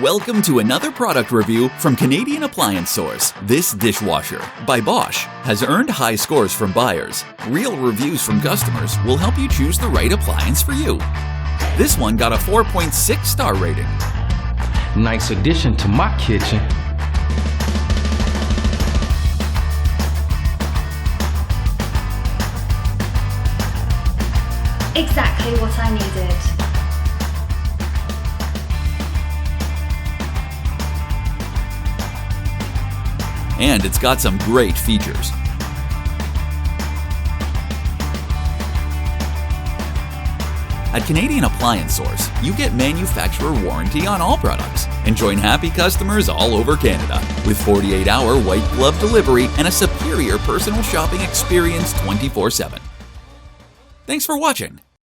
Welcome to another product review from Canadian Appliance Source. This dishwasher, by Bosch, has earned high scores from buyers. Real reviews from customers will help you choose the right appliance for you. This one got a 4.6 star rating. Nice addition to my kitchen. Exactly what I needed. And it's got some great features. At Canadian Appliance Source, you get manufacturer warranty on all products and join happy customers all over Canada with 48-hour white glove delivery and a superior personal shopping experience 24/7. Thanks for watching.